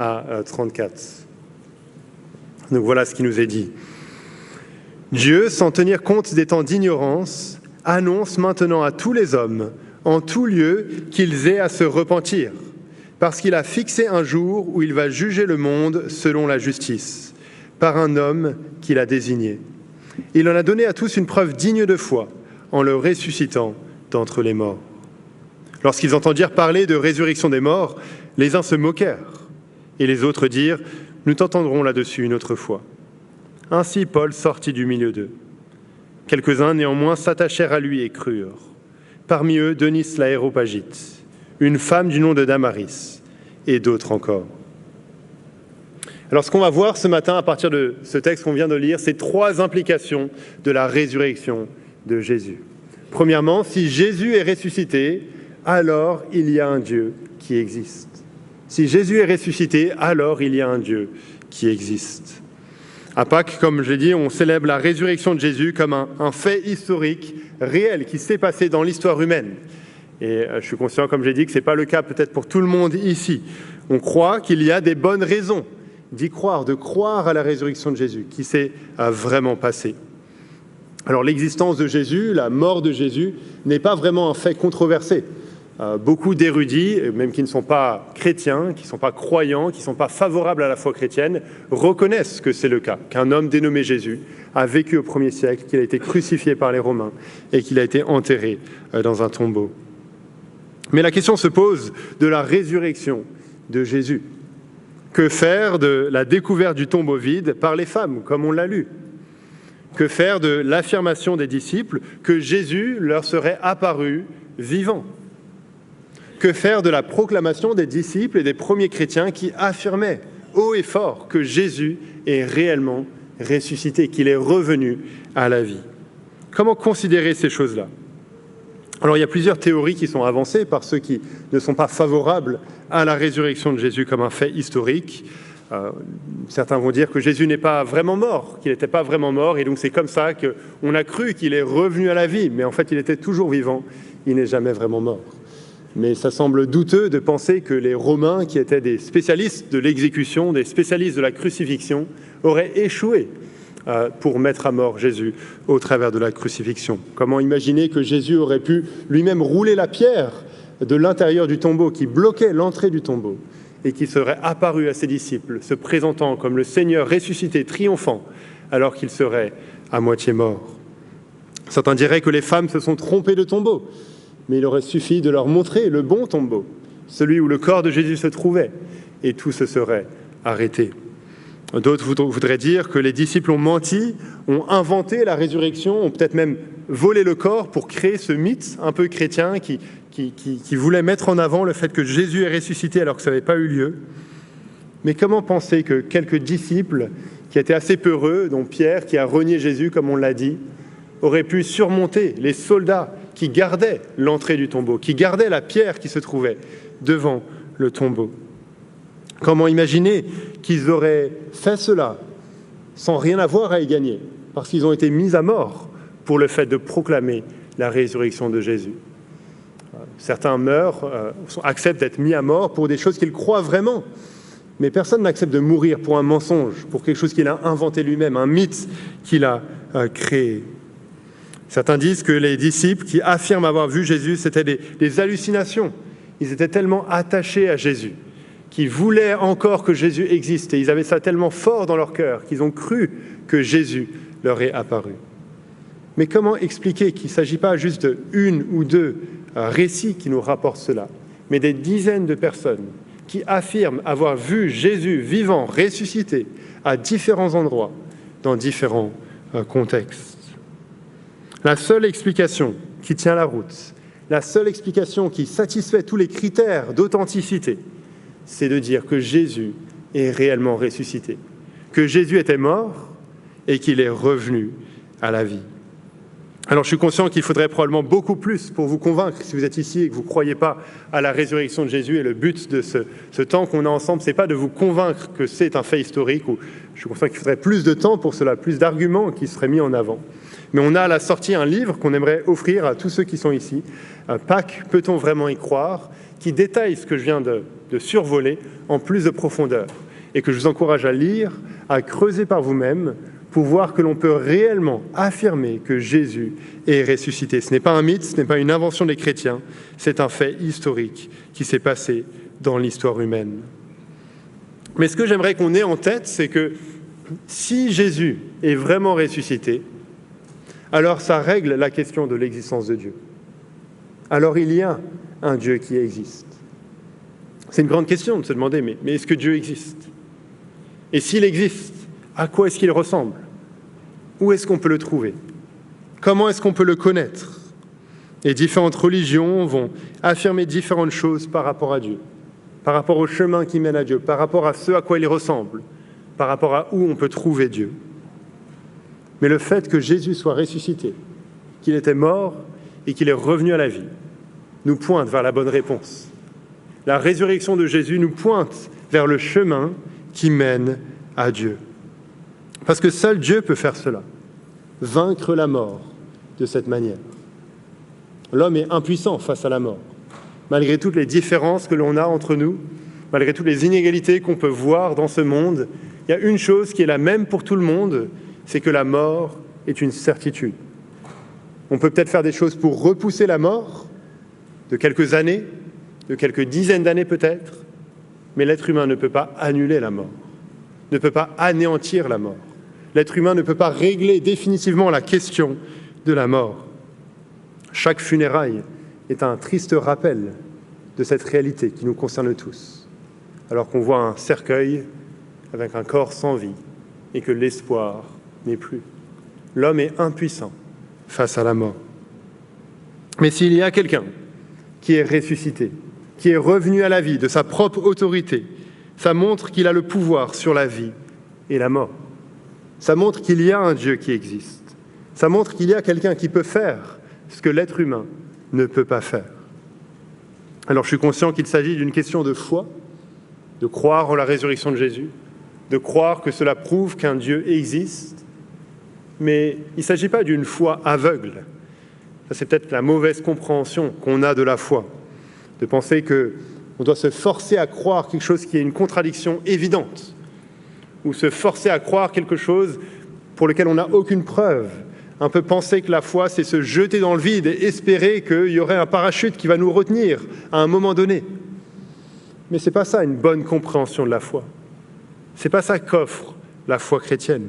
à 34. Donc voilà ce qui nous est dit. Dieu, sans tenir compte des temps d'ignorance, annonce maintenant à tous les hommes, en tout lieu, qu'ils aient à se repentir, parce qu'il a fixé un jour où il va juger le monde selon la justice, par un homme qu'il a désigné. Il en a donné à tous une preuve digne de foi, en le ressuscitant d'entre les morts. Lorsqu'ils entendirent parler de résurrection des morts, les uns se moquèrent, et les autres dirent « Nous t'entendrons là-dessus une autre fois ». Ainsi Paul sortit du milieu d'eux. Quelques-uns néanmoins s'attachèrent à lui et crurent. Parmi eux, Denis l'Aréopagite, une femme du nom de Damaris, et d'autres encore. Alors ce qu'on va voir ce matin à partir de ce texte qu'on vient de lire, c'est 3 implications de la résurrection de Jésus. Premièrement, si Jésus est ressuscité, alors il y a un Dieu qui existe. Si Jésus est ressuscité, alors il y a un Dieu qui existe. À Pâques, comme je l'ai dit, on célèbre la résurrection de Jésus comme un fait historique, réel, qui s'est passé dans l'histoire humaine. Et je suis conscient, comme j'ai dit, que ce n'est pas le cas peut-être pour tout le monde ici. On croit qu'il y a des bonnes raisons d'y croire, de croire à la résurrection de Jésus, qui s'est vraiment passée. Alors l'existence de Jésus, la mort de Jésus, n'est pas vraiment un fait controversé. Beaucoup d'érudits, même qui ne sont pas chrétiens, qui ne sont pas croyants, qui ne sont pas favorables à la foi chrétienne, reconnaissent que c'est le cas, qu'un homme dénommé Jésus a vécu au 1er siècle, qu'il a été crucifié par les Romains et qu'il a été enterré dans un tombeau. Mais la question se pose de la résurrection de Jésus. Que faire de la découverte du tombeau vide par les femmes, comme on l'a lu ? Que faire de l'affirmation des disciples que Jésus leur serait apparu vivant ? Que faire de la proclamation des disciples et des premiers chrétiens qui affirmaient haut et fort que Jésus est réellement ressuscité, qu'il est revenu à la vie ? Comment considérer ces choses-là ? Alors il y a plusieurs théories qui sont avancées par ceux qui ne sont pas favorables à la résurrection de Jésus comme un fait historique. Certains vont dire que Jésus n'est pas vraiment mort, qu'il n'était pas vraiment mort, et donc c'est comme ça qu'on a cru qu'il est revenu à la vie, mais en fait il était toujours vivant, il n'est jamais vraiment mort. Mais ça semble douteux de penser que les Romains, qui étaient des spécialistes de l'exécution, des spécialistes de la crucifixion, auraient échoué pour mettre à mort Jésus au travers de la crucifixion. Comment imaginer que Jésus aurait pu lui-même rouler la pierre de l'intérieur du tombeau qui bloquait l'entrée du tombeau et qui serait apparu à ses disciples, se présentant comme le Seigneur ressuscité, triomphant, alors qu'il serait à moitié mort. Certains diraient que les femmes se sont trompées de tombeau, mais il aurait suffi de leur montrer le bon tombeau, celui où le corps de Jésus se trouvait, et tout se serait arrêté. D'autres voudraient dire que les disciples ont menti, ont inventé la résurrection, ont peut-être même volé le corps pour créer ce mythe un peu chrétien qui voulait mettre en avant le fait que Jésus est ressuscité alors que ça n'avait pas eu lieu. Mais comment penser que quelques disciples qui étaient assez peureux, dont Pierre, qui a renié Jésus, comme on l'a dit, auraient pu surmonter les soldats qui gardaient l'entrée du tombeau, qui gardaient la pierre qui se trouvait devant le tombeau? Comment imaginer qu'ils auraient fait cela sans rien avoir à y gagner, parce qu'ils ont été mis à mort pour le fait de proclamer la résurrection de Jésus? Certains meurent, acceptent d'être mis à mort pour des choses qu'ils croient vraiment, mais personne n'accepte de mourir pour un mensonge, pour quelque chose qu'il a inventé lui-même, un mythe qu'il a créé. Certains disent que les disciples qui affirment avoir vu Jésus, c'était des hallucinations. Ils étaient tellement attachés à Jésus qu'ils voulaient encore que Jésus existe. Et ils avaient ça tellement fort dans leur cœur qu'ils ont cru que Jésus leur est apparu. Mais comment expliquer qu'il ne s'agit pas juste d'une ou deux récits qui nous rapportent cela, mais des dizaines de personnes qui affirment avoir vu Jésus vivant, ressuscité, à différents endroits, dans différents contextes? La seule explication qui tient la route, la seule explication qui satisfait tous les critères d'authenticité, c'est de dire que Jésus est réellement ressuscité, que Jésus était mort et qu'il est revenu à la vie. Alors je suis conscient qu'il faudrait probablement beaucoup plus pour vous convaincre, si vous êtes ici et que vous ne croyez pas à la résurrection de Jésus. Et le but de ce temps qu'on a ensemble, ce n'est pas de vous convaincre que c'est un fait historique. Ou je suis conscient qu'il faudrait plus de temps pour cela, plus d'arguments qui seraient mis en avant. Mais on a à la sortie un livre qu'on aimerait offrir à tous ceux qui sont ici. Pâques, peut-on vraiment y croire, qui détaille ce que je viens de survoler en plus de profondeur. Et que je vous encourage à lire, à creuser par vous-même, pour voir que l'on peut réellement affirmer que Jésus est ressuscité. Ce n'est pas un mythe, ce n'est pas une invention des chrétiens, c'est un fait historique qui s'est passé dans l'histoire humaine. Mais ce que j'aimerais qu'on ait en tête, c'est que si Jésus est vraiment ressuscité, alors ça règle la question de l'existence de Dieu. Alors il y a un Dieu qui existe. C'est une grande question de se demander, mais est-ce que Dieu existe? Et s'il existe, à quoi est-ce qu'il ressemble? Où est-ce qu'on peut le trouver? Comment est-ce qu'on peut le connaître? Et différentes religions vont affirmer différentes choses par rapport à Dieu, par rapport au chemin qui mène à Dieu, par rapport à ce à quoi il ressemble, par rapport à où on peut trouver Dieu. Mais le fait que Jésus soit ressuscité, qu'il était mort et qu'il est revenu à la vie, nous pointe vers la bonne réponse. La résurrection de Jésus nous pointe vers le chemin qui mène à Dieu. Parce que seul Dieu peut faire cela, vaincre la mort de cette manière. L'homme est impuissant face à la mort. Malgré toutes les différences que l'on a entre nous, malgré toutes les inégalités qu'on peut voir dans ce monde, il y a une chose qui est la même pour tout le monde, c'est que la mort est une certitude. On peut peut-être faire des choses pour repousser la mort, de quelques années, de quelques dizaines d'années peut-être, mais l'être humain ne peut pas annuler la mort, ne peut pas anéantir la mort. L'être humain ne peut pas régler définitivement la question de la mort. Chaque funéraille est un triste rappel de cette réalité qui nous concerne tous, alors qu'on voit un cercueil avec un corps sans vie et que l'espoir n'est plus. L'homme est impuissant face à la mort. Mais s'il y a quelqu'un qui est ressuscité, qui est revenu à la vie de sa propre autorité, ça montre qu'il a le pouvoir sur la vie et la mort. Ça montre qu'il y a un Dieu qui existe. Ça montre qu'il y a quelqu'un qui peut faire ce que l'être humain ne peut pas faire. Alors je suis conscient qu'il s'agit d'une question de foi, de croire en la résurrection de Jésus, de croire que cela prouve qu'un Dieu existe, mais il ne s'agit pas d'une foi aveugle. Ça, c'est peut-être la mauvaise compréhension qu'on a de la foi, de penser qu'on doit se forcer à croire quelque chose qui est une contradiction évidente, ou se forcer à croire quelque chose pour lequel on n'a aucune preuve. Un peu penser que la foi, c'est se jeter dans le vide et espérer qu'il y aurait un parachute qui va nous retenir à un moment donné. Mais ce n'est pas ça une bonne compréhension de la foi. Ce n'est pas ça qu'offre la foi chrétienne.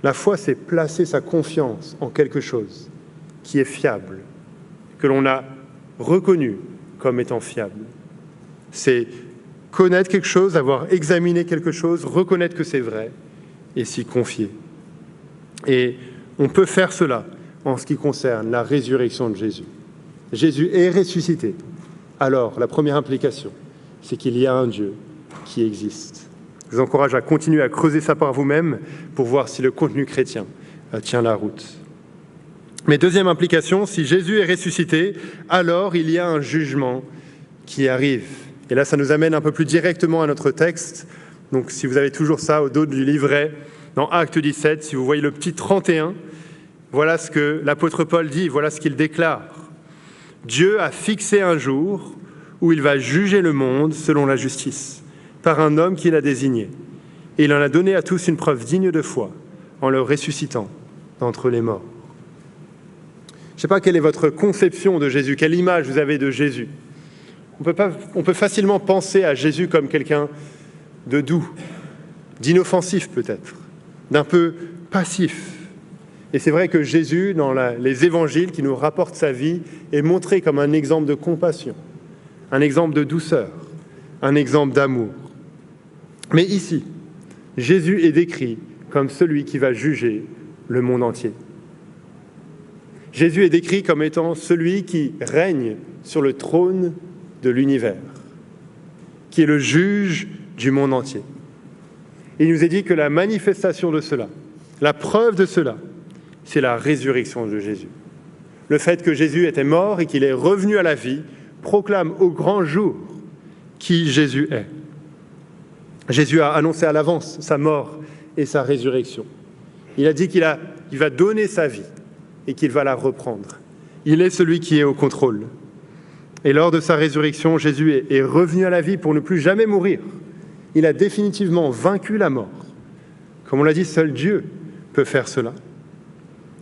La foi, c'est placer sa confiance en quelque chose qui est fiable, que l'on a reconnu comme étant fiable. C'est connaître quelque chose, avoir examiné quelque chose, reconnaître que c'est vrai et s'y confier. Et on peut faire cela en ce qui concerne la résurrection de Jésus. Jésus est ressuscité. Alors, la première implication, c'est qu'il y a un Dieu qui existe. Je vous encourage à continuer à creuser ça par vous-même pour voir si le contenu chrétien tient la route. Mais deuxième implication, si Jésus est ressuscité, alors il y a un jugement qui arrive. Et là, ça nous amène un peu plus directement à notre texte. Donc, si vous avez toujours ça au dos du livret, dans Actes 17, si vous voyez le petit 31, voilà ce que l'apôtre Paul dit, voilà ce qu'il déclare. Dieu a fixé un jour où il va juger le monde selon la justice, par un homme qu'il a désigné. Et il en a donné à tous une preuve digne de foi, en le ressuscitant d'entre les morts. Je ne sais pas quelle est votre conception de Jésus, quelle image vous avez de Jésus. On peut facilement penser à Jésus comme quelqu'un de doux, d'inoffensif peut-être, d'un peu passif. Et c'est vrai que Jésus, dans les évangiles qui nous rapportent sa vie, est montré comme un exemple de compassion, un exemple de douceur, un exemple d'amour. Mais ici, Jésus est décrit comme celui qui va juger le monde entier. Jésus est décrit comme étant celui qui règne sur le trône de l'univers, qui est le juge du monde entier. Il nous est dit que la manifestation de cela, la preuve de cela, c'est la résurrection de Jésus. Le fait que Jésus était mort et qu'il est revenu à la vie proclame au grand jour qui Jésus est. Jésus a annoncé à l'avance sa mort et sa résurrection. Il a dit qu'il va donner sa vie et qu'il va la reprendre. Il est celui qui est au contrôle. Et lors de sa résurrection, Jésus est revenu à la vie pour ne plus jamais mourir. Il a définitivement vaincu la mort. Comme on l'a dit, seul Dieu peut faire cela.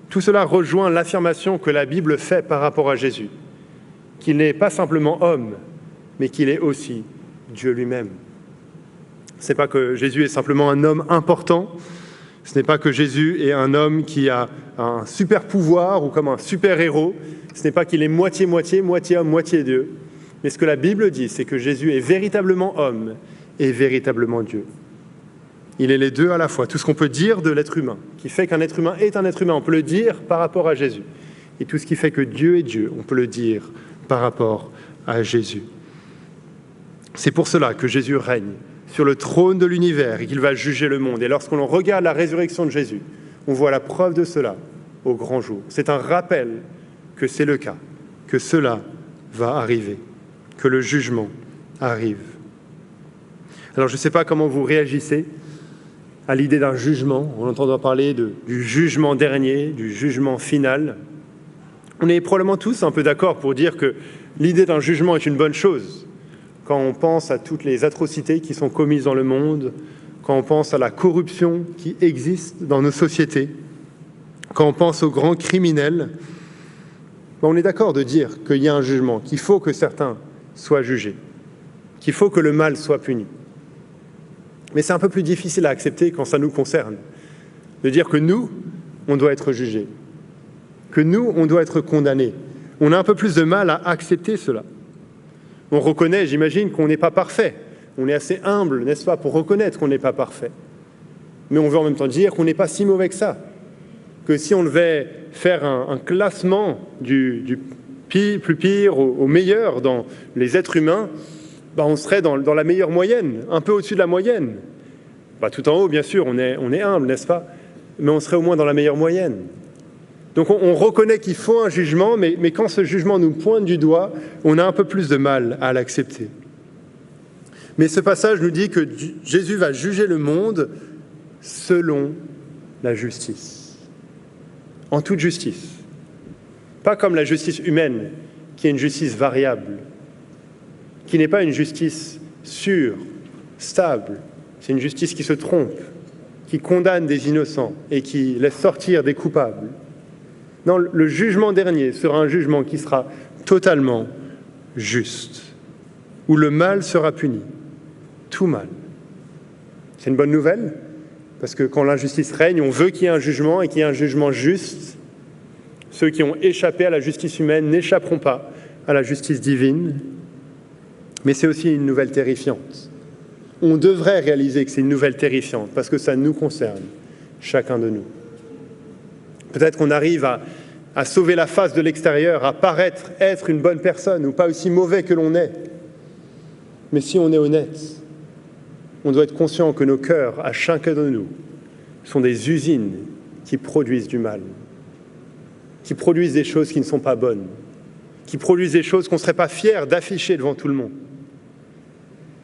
Tout cela rejoint l'affirmation que la Bible fait par rapport à Jésus, qu'il n'est pas simplement homme, mais qu'il est aussi Dieu lui-même. Ce n'est pas que Jésus est simplement un homme important, ce n'est pas que Jésus est un homme qui a un super pouvoir ou comme un super héros, ce n'est pas qu'il est moitié-moitié, moitié homme, moitié Dieu, mais ce que la Bible dit, c'est que Jésus est véritablement homme et véritablement Dieu. Il est les deux à la fois. Tout ce qu'on peut dire de l'être humain, qui fait qu'un être humain est un être humain, on peut le dire par rapport à Jésus. Et tout ce qui fait que Dieu est Dieu, on peut le dire par rapport à Jésus. C'est pour cela que Jésus règne sur le trône de l'univers et qu'il va juger le monde. Et lorsqu'on regarde la résurrection de Jésus, on voit la preuve de cela au grand jour. C'est un rappel que c'est le cas, que cela va arriver, que le jugement arrive. Alors je ne sais pas comment vous réagissez à l'idée d'un jugement. On entend parler du jugement dernier, du jugement final. On est probablement tous un peu d'accord pour dire que l'idée d'un jugement est une bonne chose. Quand on pense à toutes les atrocités qui sont commises dans le monde, quand on pense à la corruption qui existe dans nos sociétés, quand on pense aux grands criminels, on est d'accord de dire qu'il y a un jugement, qu'il faut que certains soient jugés, qu'il faut que le mal soit puni. Mais c'est un peu plus difficile à accepter quand ça nous concerne, de dire que nous, on doit être jugés, que nous, on doit être condamnés. On a un peu plus de mal à accepter cela. On reconnaît, j'imagine, qu'on n'est pas parfait. On est assez humble, n'est-ce pas, pour reconnaître qu'on n'est pas parfait. Mais on veut en même temps dire qu'on n'est pas si mauvais que ça. Que si on devait faire un classement du plus pire au meilleur dans les êtres humains, on serait dans la meilleure moyenne, un peu au-dessus de la moyenne. Pas tout en haut, bien sûr, on est humble, n'est-ce pas? Mais on serait au moins dans la meilleure moyenne. Donc on reconnaît qu'il faut un jugement, mais quand ce jugement nous pointe du doigt, on a un peu plus de mal à l'accepter. Mais ce passage nous dit que Jésus va juger le monde selon la justice, en toute justice. Pas comme la justice humaine, qui est une justice variable, qui n'est pas une justice sûre, stable. C'est une justice qui se trompe, qui condamne des innocents et qui laisse sortir des coupables. Non, le jugement dernier sera un jugement qui sera totalement juste, où le mal sera puni, tout mal. C'est une bonne nouvelle, parce que quand l'injustice règne, on veut qu'il y ait un jugement et qu'il y ait un jugement juste. Ceux qui ont échappé à la justice humaine n'échapperont pas à la justice divine. Mais c'est aussi une nouvelle terrifiante. On devrait réaliser que c'est une nouvelle terrifiante parce que ça nous concerne, chacun de nous. Peut-être qu'on arrive à sauver la face de l'extérieur, à paraître être une bonne personne ou pas aussi mauvais que l'on est. Mais si on est honnête, on doit être conscient que nos cœurs, à chacun de nous, sont des usines qui produisent du mal, qui produisent des choses qui ne sont pas bonnes, qui produisent des choses qu'on ne serait pas fiers d'afficher devant tout le monde.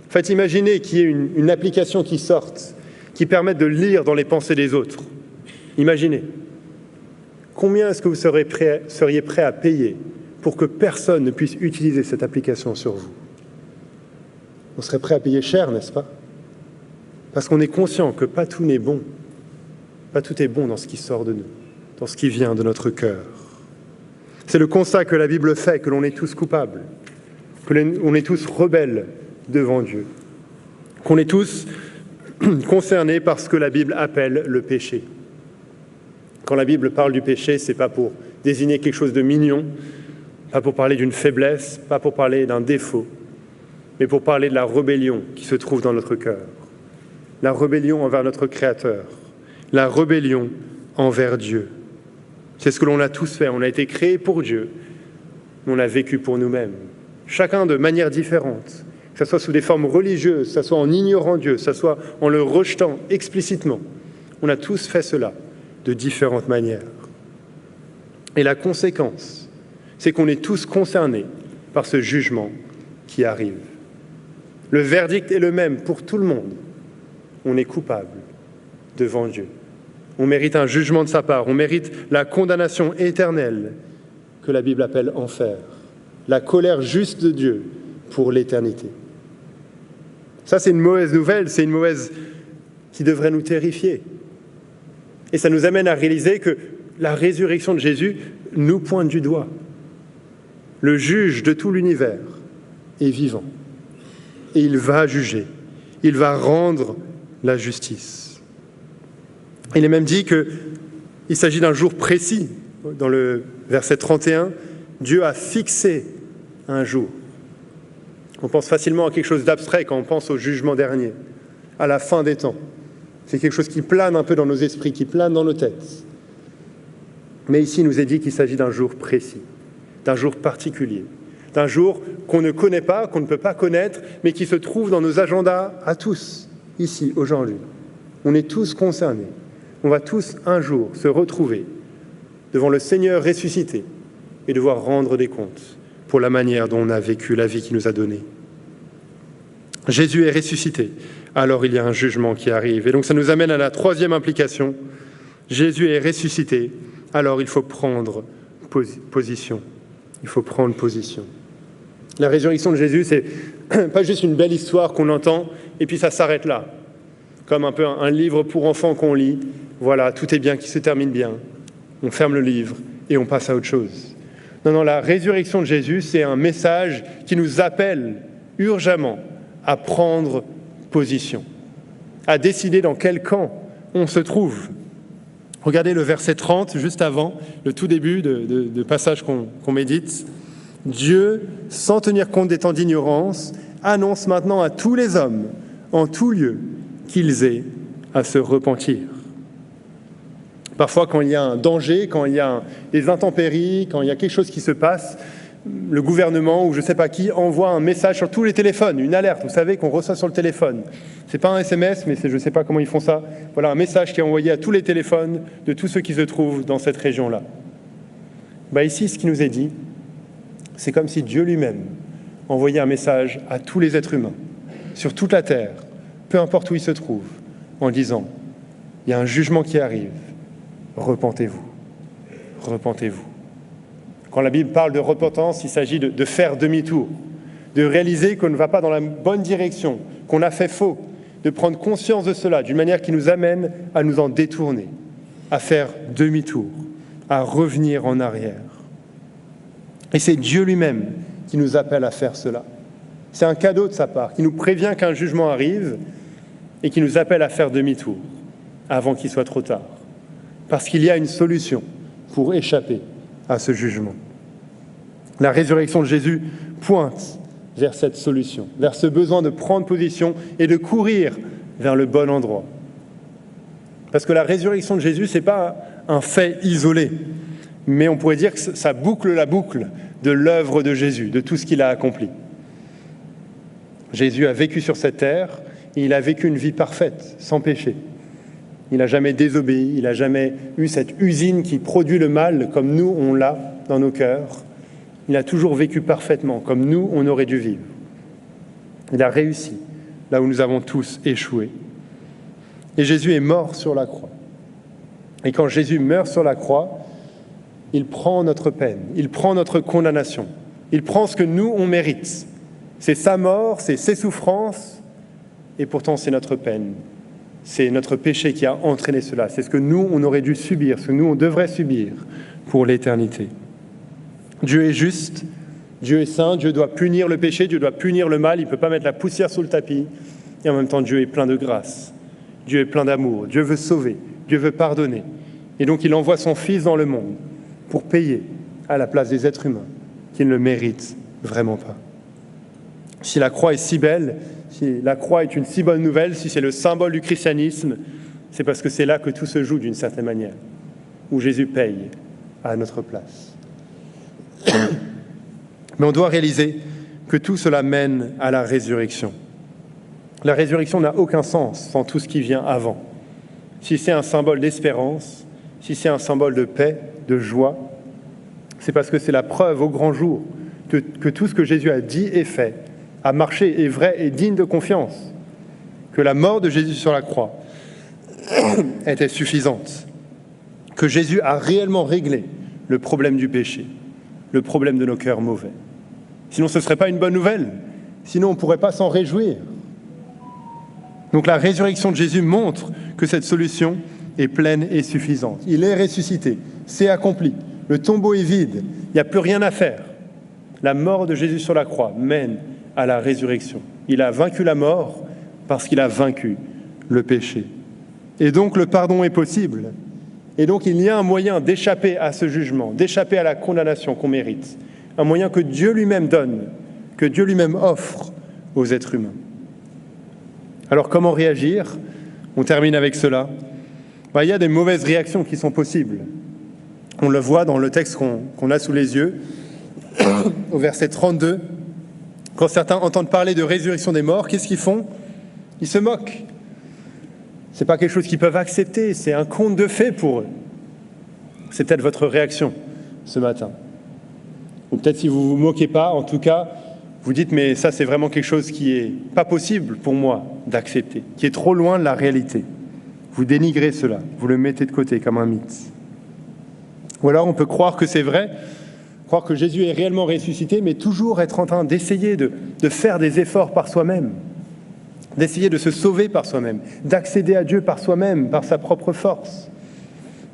En fait, imaginez qu'il y ait une application qui sorte, qui permette de lire dans les pensées des autres. Imaginez. Combien est-ce que vous seriez prêt à payer pour que personne ne puisse utiliser cette application sur vous? On serait prêt à payer cher, n'est-ce pas? Parce qu'on est conscient que pas tout n'est bon. Pas tout est bon dans ce qui sort de nous, dans ce qui vient de notre cœur. C'est le constat que la Bible fait, que l'on est tous coupables, que l'on est tous rebelles devant Dieu, qu'on est tous concernés par ce que la Bible appelle le péché. Quand la Bible parle du péché, ce n'est pas pour désigner quelque chose de mignon, pas pour parler d'une faiblesse, pas pour parler d'un défaut, mais pour parler de la rébellion qui se trouve dans notre cœur. La rébellion envers notre Créateur, la rébellion envers Dieu. C'est ce que l'on a tous fait. On a été créés pour Dieu, mais on l'a vécu pour nous-mêmes. Chacun de manière différente, que ce soit sous des formes religieuses, que ce soit en ignorant Dieu, que ce soit en le rejetant explicitement. On a tous fait cela de différentes manières. Et la conséquence, c'est qu'on est tous concernés par ce jugement qui arrive. Le verdict est le même pour tout le monde. On est coupable devant Dieu. On mérite un jugement de sa part. On mérite la condamnation éternelle que la Bible appelle enfer. La colère juste de Dieu pour l'éternité. Ça, c'est une mauvaise nouvelle. C'est une mauvaise qui devrait nous terrifier. Et ça nous amène à réaliser que la résurrection de Jésus nous pointe du doigt. Le juge de tout l'univers est vivant. Et il va juger. Il va rendre la justice. Il est même dit qu'il s'agit d'un jour précis. Dans le verset 31, Dieu a fixé un jour. On pense facilement à quelque chose d'abstrait quand on pense au jugement dernier, à la fin des temps. C'est quelque chose qui plane un peu dans nos esprits, qui plane dans nos têtes. Mais ici, il nous est dit qu'il s'agit d'un jour précis, d'un jour particulier, d'un jour qu'on ne connaît pas, qu'on ne peut pas connaître, mais qui se trouve dans nos agendas à tous, ici, aujourd'hui. On est tous concernés. On va tous un jour se retrouver devant le Seigneur ressuscité et devoir rendre des comptes pour la manière dont on a vécu la vie qu'il nous a donnée. Jésus est ressuscité, alors il y a un jugement qui arrive. Et donc ça nous amène à la troisième implication. Jésus est ressuscité, alors il faut prendre position. Il faut prendre position. La résurrection de Jésus, c'est pas juste une belle histoire qu'on entend et puis ça s'arrête là. Comme un peu un livre pour enfants qu'on lit. Voilà, tout est bien, qui se termine bien. On ferme le livre et on passe à autre chose. Non, la résurrection de Jésus, c'est un message qui nous appelle urgemment à prendre position, à décider dans quel camp on se trouve. Regardez le verset 30, juste avant, le tout début de passage qu'on médite. Dieu, sans tenir compte des temps d'ignorance, annonce maintenant à tous les hommes, en tout lieu, qu'ils aient à se repentir. Parfois, quand il y a un danger, quand il y a des intempéries, quand il y a quelque chose qui se passe, le gouvernement ou je ne sais pas qui envoie un message sur tous les téléphones, une alerte, vous savez, qu'on reçoit sur le téléphone. Ce n'est pas un SMS, mais je ne sais pas comment ils font ça. Voilà, un message qui est envoyé à tous les téléphones de tous ceux qui se trouvent dans cette région-là. Ici, ce qui nous est dit, c'est comme si Dieu lui-même envoyait un message à tous les êtres humains, sur toute la terre, peu importe où ils se trouvent, en disant, il y a un jugement qui arrive, repentez-vous, repentez-vous. Quand la Bible parle de repentance, il s'agit de faire demi-tour, de réaliser qu'on ne va pas dans la bonne direction, qu'on a fait faux, de prendre conscience de cela d'une manière qui nous amène à nous en détourner, à faire demi-tour, à revenir en arrière. Et c'est Dieu lui-même qui nous appelle à faire cela. C'est un cadeau de sa part, qui nous prévient qu'un jugement arrive et qui nous appelle à faire demi-tour avant qu'il soit trop tard. Parce qu'il y a une solution pour échapper à ce jugement. La résurrection de Jésus pointe vers cette solution, vers ce besoin de prendre position et de courir vers le bon endroit. Parce que la résurrection de Jésus, ce n'est pas un fait isolé, mais on pourrait dire que ça boucle la boucle de l'œuvre de Jésus, de tout ce qu'il a accompli. Jésus a vécu sur cette terre, et il a vécu une vie parfaite, sans péché. Il n'a jamais désobéi, il n'a jamais eu cette usine qui produit le mal comme nous, on l'a dans nos cœurs. Il a toujours vécu parfaitement, comme nous, on aurait dû vivre. Il a réussi, là où nous avons tous échoué. Et Jésus est mort sur la croix. Et quand Jésus meurt sur la croix, il prend notre peine, il prend notre condamnation, il prend ce que nous, on mérite. C'est sa mort, c'est ses souffrances, et pourtant c'est notre peine. C'est notre péché qui a entraîné cela. C'est ce que nous, on aurait dû subir, ce que nous, on devrait subir pour l'éternité. Dieu est juste, Dieu est saint, Dieu doit punir le péché, Dieu doit punir le mal, il ne peut pas mettre la poussière sous le tapis. Et en même temps, Dieu est plein de grâce, Dieu est plein d'amour, Dieu veut sauver, Dieu veut pardonner. Et donc, il envoie son Fils dans le monde pour payer à la place des êtres humains qui ne le méritent vraiment pas. Si la croix est si belle, si la croix est une si bonne nouvelle, si c'est le symbole du christianisme, c'est parce que c'est là que tout se joue d'une certaine manière, où Jésus paye à notre place. Mais on doit réaliser que tout cela mène à la résurrection. La résurrection n'a aucun sens sans tout ce qui vient avant. Si c'est un symbole d'espérance, si c'est un symbole de paix, de joie, C'est parce que c'est la preuve au grand jour que tout ce que Jésus a dit et fait, a marché, est vrai et digne de confiance, que la mort de Jésus sur la croix était suffisante, que Jésus a réellement réglé le problème du péché, le problème de nos cœurs mauvais. Sinon, ce ne serait pas une bonne nouvelle. Sinon, on ne pourrait pas s'en réjouir. Donc la résurrection de Jésus montre que cette solution est pleine et suffisante. Il est ressuscité, c'est accompli. Le tombeau est vide, il n'y a plus rien à faire. La mort de Jésus sur la croix mène à la résurrection. Il a vaincu la mort parce qu'il a vaincu le péché. Et donc le pardon est possible. Et donc il y a un moyen d'échapper à ce jugement, d'échapper à la condamnation qu'on mérite. Un moyen que Dieu lui-même donne, que Dieu lui-même offre aux êtres humains. Alors comment réagir ? On termine avec cela. Il y a des mauvaises réactions qui sont possibles. On le voit dans le texte qu'on a sous les yeux, au verset 32. Quand certains entendent parler de résurrection des morts, qu'est-ce qu'ils font ? Ils se moquent. Ce n'est pas quelque chose qu'ils peuvent accepter, c'est un conte de fées pour eux. C'est peut-être votre réaction ce matin. Ou peut-être si vous ne vous moquez pas, en tout cas, vous dites, mais ça c'est vraiment quelque chose qui n'est pas possible pour moi d'accepter, qui est trop loin de la réalité. Vous dénigrez cela, vous le mettez de côté comme un mythe. Ou alors on peut croire que c'est vrai, croire que Jésus est réellement ressuscité, mais toujours être en train d'essayer de faire des efforts par soi-même, d'essayer de se sauver par soi-même, d'accéder à Dieu par soi-même, par sa propre force.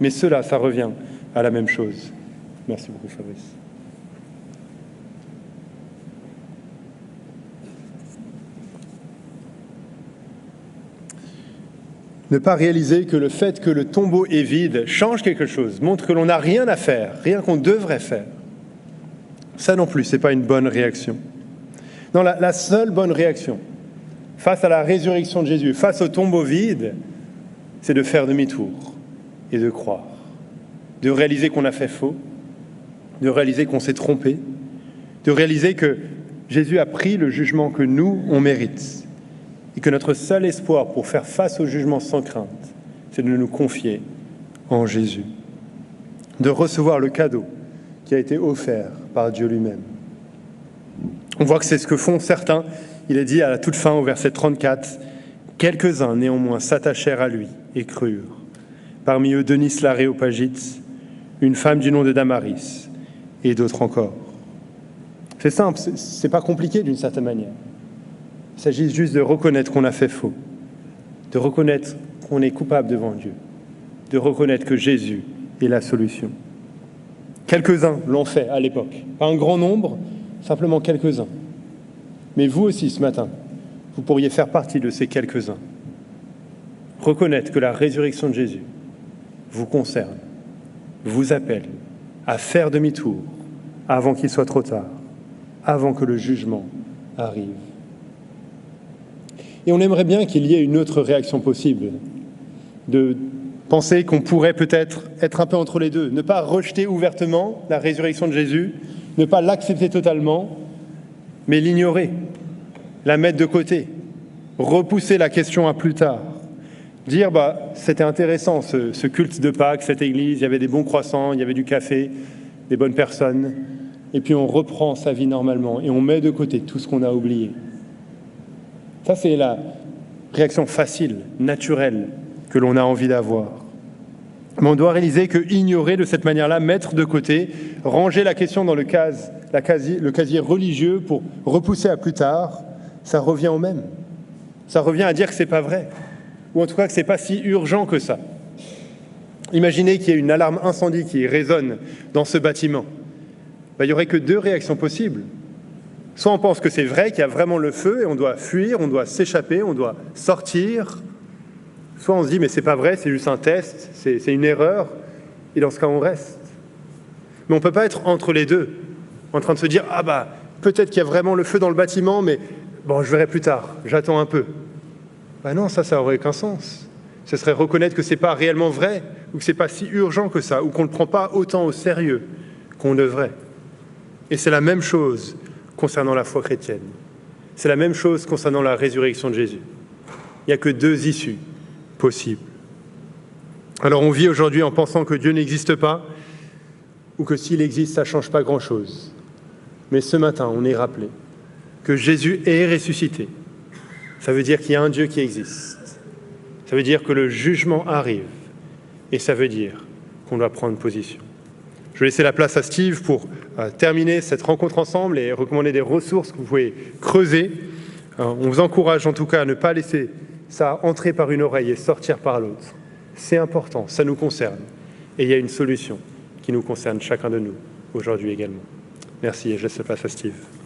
Mais cela, ça revient à la même chose. Merci beaucoup, Fabrice. Ne pas réaliser que le fait que le tombeau est vide change quelque chose, montre que l'on n'a rien à faire, rien qu'on devrait faire. Ça non plus, ce n'est pas une bonne réaction. Non, la seule bonne réaction face à la résurrection de Jésus, face au tombeau vide, c'est de faire demi-tour et de croire, de réaliser qu'on a fait faux, de réaliser qu'on s'est trompé, de réaliser que Jésus a pris le jugement que nous, on mérite. Et que notre seul espoir pour faire face au jugement sans crainte, c'est de nous confier en Jésus, de recevoir le cadeau qui a été offert par Dieu lui-même. On voit que c'est ce que font certains. Il est dit à la toute fin, au verset 34, « Quelques-uns néanmoins s'attachèrent à lui et crurent. Parmi eux, Denis l'Aréopagite, une femme du nom de Damaris, et d'autres encore. » C'est simple, c'est pas compliqué d'une certaine manière. Il s'agit juste de reconnaître qu'on a fait faux, de reconnaître qu'on est coupable devant Dieu, de reconnaître que Jésus est la solution. Quelques-uns l'ont fait à l'époque, pas un grand nombre, simplement quelques-uns. Mais vous aussi, ce matin, vous pourriez faire partie de ces quelques-uns. Reconnaître que la résurrection de Jésus vous concerne, vous appelle à faire demi-tour avant qu'il soit trop tard, avant que le jugement arrive. Et on aimerait bien qu'il y ait une autre réaction possible, de penser qu'on pourrait peut-être être un peu entre les deux, ne pas rejeter ouvertement la résurrection de Jésus, ne pas l'accepter totalement, mais l'ignorer, la mettre de côté, repousser la question à plus tard, dire c'était intéressant ce culte de Pâques, cette église, il y avait des bons croissants, il y avait du café, des bonnes personnes, et puis on reprend sa vie normalement et on met de côté tout ce qu'on a oublié. Ça, c'est la réaction facile, naturelle, que l'on a envie d'avoir. Mais on doit réaliser que ignorer de cette manière-là, mettre de côté, ranger la question dans le casier religieux pour repousser à plus tard, ça revient au même. Ça revient à dire que c'est pas vrai, ou en tout cas que c'est pas si urgent que ça. Imaginez qu'il y ait une alarme incendie qui résonne dans ce bâtiment. Il n'y aurait que deux réactions possibles. Soit on pense que c'est vrai, qu'il y a vraiment le feu et on doit fuir, on doit s'échapper, on doit sortir. Soit on se dit mais c'est pas vrai, c'est juste un test, c'est une erreur. Et dans ce cas on reste. Mais on ne peut pas être entre les deux, en train de se dire peut-être qu'il y a vraiment le feu dans le bâtiment, mais bon je verrai plus tard, j'attends un peu. Non, ça aurait aucun sens. Ce serait reconnaître que c'est pas réellement vrai, ou que c'est pas si urgent que ça, ou qu'on ne le prend pas autant au sérieux qu'on devrait. Et c'est la même chose concernant la foi chrétienne. C'est la même chose concernant la résurrection de Jésus. Il n'y a que deux issues possibles. Alors on vit aujourd'hui en pensant que Dieu n'existe pas, ou que s'il existe, ça ne change pas grand-chose. Mais ce matin, on est rappelé que Jésus est ressuscité. Ça veut dire qu'il y a un Dieu qui existe. Ça veut dire que le jugement arrive. Et ça veut dire qu'on doit prendre position. Je vais laisser la place à Steve pour terminer cette rencontre ensemble et recommander des ressources que vous pouvez creuser. On vous encourage en tout cas à ne pas laisser ça entrer par une oreille et sortir par l'autre. C'est important, ça nous concerne. Et il y a une solution qui nous concerne chacun de nous aujourd'hui également. Merci et je laisse la place à Steve.